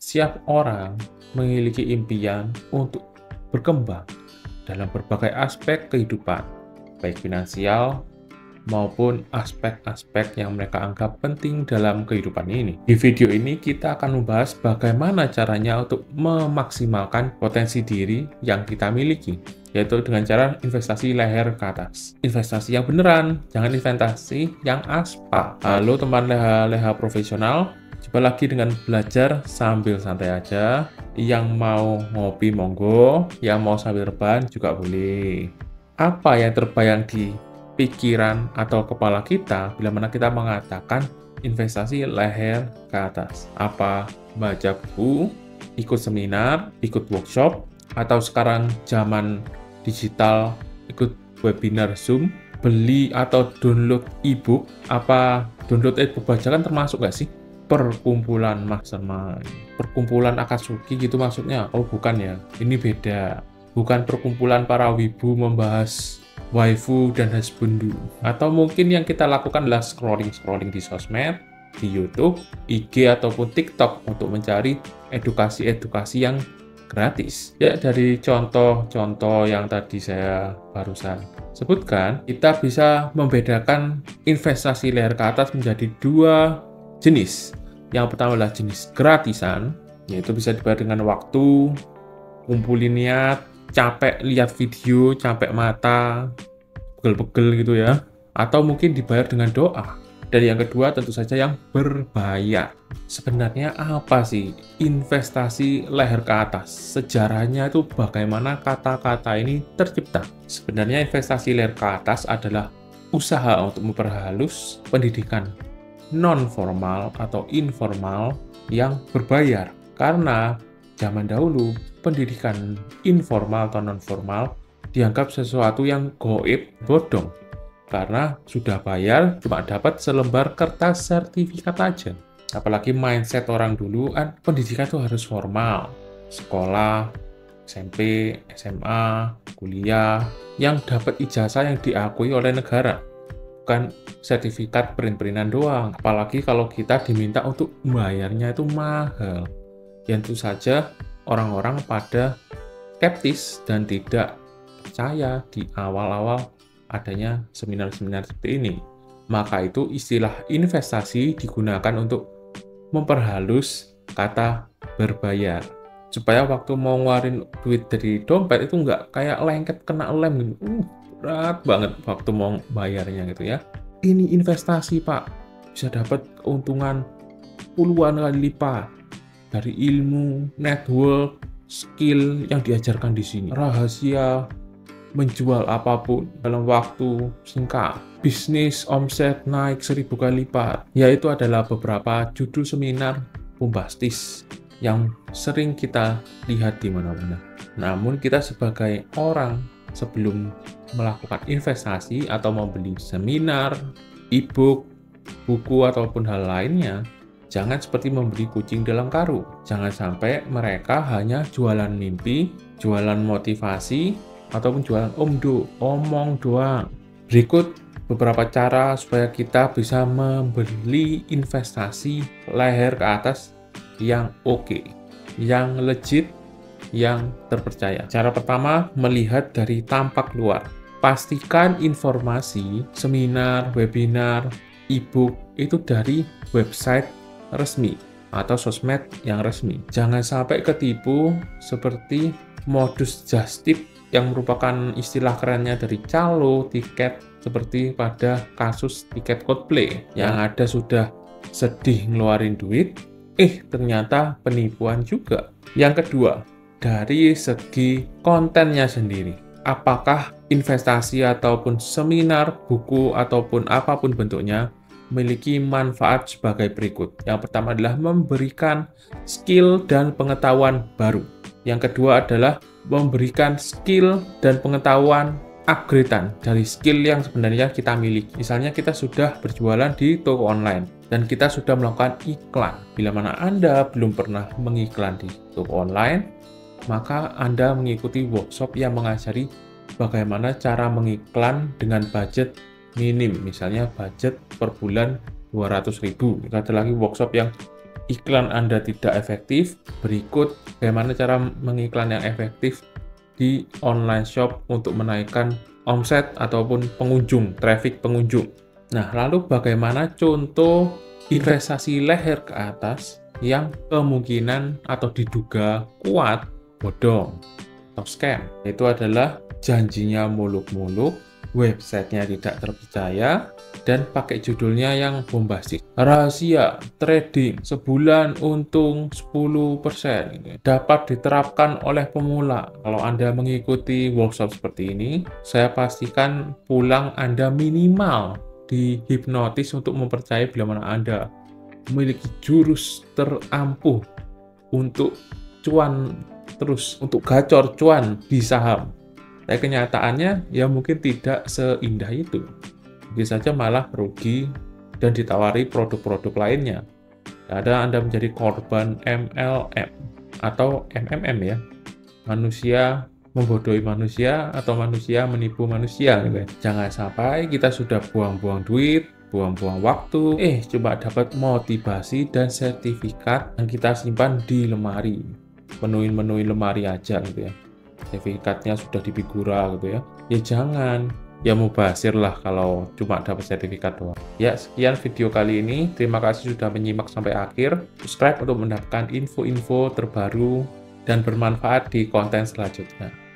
Setiap orang memiliki impian untuk berkembang dalam berbagai aspek kehidupan, baik finansial maupun aspek-aspek yang mereka anggap penting dalam kehidupan ini. Di video ini kita akan membahas bagaimana caranya untuk memaksimalkan potensi diri yang kita miliki, yaitu dengan cara investasi leher ke atas. Investasi yang beneran, jangan investasi yang aspal. Halo teman leha-leha profesional, coba lagi dengan belajar sambil santai aja. Yang mau ngopi monggo, yang mau sambil rebahan juga boleh. Apa yang terbayang di pikiran atau kepala kita bila mana kita mengatakan investasi leher ke atas? Apa baca buku, ikut seminar, ikut workshop, atau sekarang zaman digital ikut webinar Zoom, beli atau download e-book? Apa download e-book bacaan termasuk nggak sih? Perkumpulan mastermind, perkumpulan Akatsuki gitu maksudnya? Oh bukan ya, ini beda. Bukan perkumpulan para wibu membahas waifu dan husbandu. Atau mungkin yang kita lakukan adalah scrolling di sosmed, di YouTube, IG ataupun TikTok untuk mencari edukasi-edukasi yang gratis. Ya, dari contoh-contoh yang tadi saya barusan sebutkan, kita bisa membedakan investasi leher ke atas menjadi dua jenis. Yang pertama adalah jenis gratisan, yaitu bisa dibayar dengan waktu, kumpulin niat, capek lihat video, capek mata, pegel-pegel gitu ya. Atau mungkin dibayar dengan doa. Dan yang kedua tentu saja yang berbayar. Sebenarnya apa sih investasi leher ke atas? Sejarahnya itu bagaimana kata-kata ini tercipta? Sebenarnya investasi leher ke atas adalah usaha untuk memperhalus pendidikan non-formal atau informal yang berbayar. Karena zaman dahulu pendidikan informal atau non-formal dianggap sesuatu yang goib, bodong. Karena sudah bayar cuma dapat selembar kertas sertifikat aja. Apalagi mindset orang dulu kan pendidikan itu harus formal. Sekolah, SMP, SMA, kuliah yang dapat ijazah yang diakui oleh negara. Bukan sertifikat print-printan doang. Apalagi kalau kita diminta untuk bayarnya itu mahal. Yang tentu saja orang-orang pada skeptis dan tidak percaya di awal-awal adanya seminar-seminar seperti ini. Maka itu istilah investasi digunakan untuk memperhalus kata berbayar. Supaya waktu mau ngeluarin duit dari dompet itu nggak kayak lengket kena lem gitu. Berat banget waktu mau bayarnya gitu ya. Ini investasi Pak, bisa dapat keuntungan puluhan kali lipat dari ilmu, network, skill yang diajarkan di sini. Rahasia menjual apapun dalam waktu singkat. Bisnis omset naik 1000 kali lipat. Yaitu adalah beberapa judul seminar bombastis yang sering kita lihat di mana-mana. Namun kita sebagai orang sebelum melakukan investasi atau membeli seminar, e-book, buku ataupun hal lainnya, jangan seperti membeli kucing dalam karung. Jangan sampai mereka hanya jualan mimpi, jualan motivasi, ataupun jualan omong doang. Berikut beberapa cara supaya kita bisa membeli investasi leher ke atas yang oke, yang legit, yang terpercaya. Cara pertama, melihat dari tampak luar. Pastikan informasi, seminar, webinar, e-book itu dari website resmi atau sosmed yang resmi. Jangan sampai ketipu seperti modus just tip yang merupakan istilah kerennya dari calo tiket, seperti pada kasus tiket Coldplay yang ada sudah sedih ngeluarin duit, ternyata penipuan juga. Yang kedua, dari segi kontennya sendiri. Apakah investasi ataupun seminar, buku, ataupun apapun bentuknya memiliki manfaat sebagai berikut. Yang pertama adalah memberikan skill dan pengetahuan baru. Yang kedua adalah memberikan skill dan pengetahuan upgradean dari skill yang sebenarnya kita miliki. Misalnya kita sudah berjualan di toko online dan kita sudah melakukan iklan. Bila mana Anda belum pernah mengiklan di toko online, maka Anda mengikuti workshop yang mengajari bagaimana cara mengiklan dengan budget minim. Misalnya budget per bulan 200.000. Ada lagi workshop yang iklan Anda tidak efektif, berikut bagaimana cara mengiklan yang efektif di online shop untuk menaikkan omset ataupun pengunjung, traffic pengunjung. Nah, lalu bagaimana contoh investasi leher ke atas yang kemungkinan atau diduga kuat bodong atau scam? Itu adalah janjinya muluk-muluk, websitenya tidak terpercaya, dan pakai judulnya yang bombastis. Rahasia trading sebulan untung 10%. Dapat diterapkan oleh pemula. Kalau Anda mengikuti workshop seperti ini, saya pastikan pulang Anda minimal dihipnotis untuk mempercayai bila mana Anda memiliki jurus terampuh untuk cuan terus, untuk gacor cuan di saham. Tapi kenyataannya ya mungkin tidak seindah itu. Mungkin saja malah rugi dan ditawari produk-produk lainnya. Ada Anda menjadi korban MLM atau MMM ya. Manusia membodohi manusia atau manusia menipu manusia gitu ya. Jangan sampai kita sudah buang-buang duit, buang-buang waktu, cuma dapat motivasi dan sertifikat yang kita simpan di lemari. Menuin lemari aja gitu ya. Sertifikatnya sudah di figura gitu ya. Ya jangan, ya mubazir lah kalau cuma dapat sertifikat doang. Ya, sekian video kali ini. Terima kasih sudah menyimak sampai akhir. Subscribe untuk mendapatkan info-info terbaru dan bermanfaat di konten selanjutnya.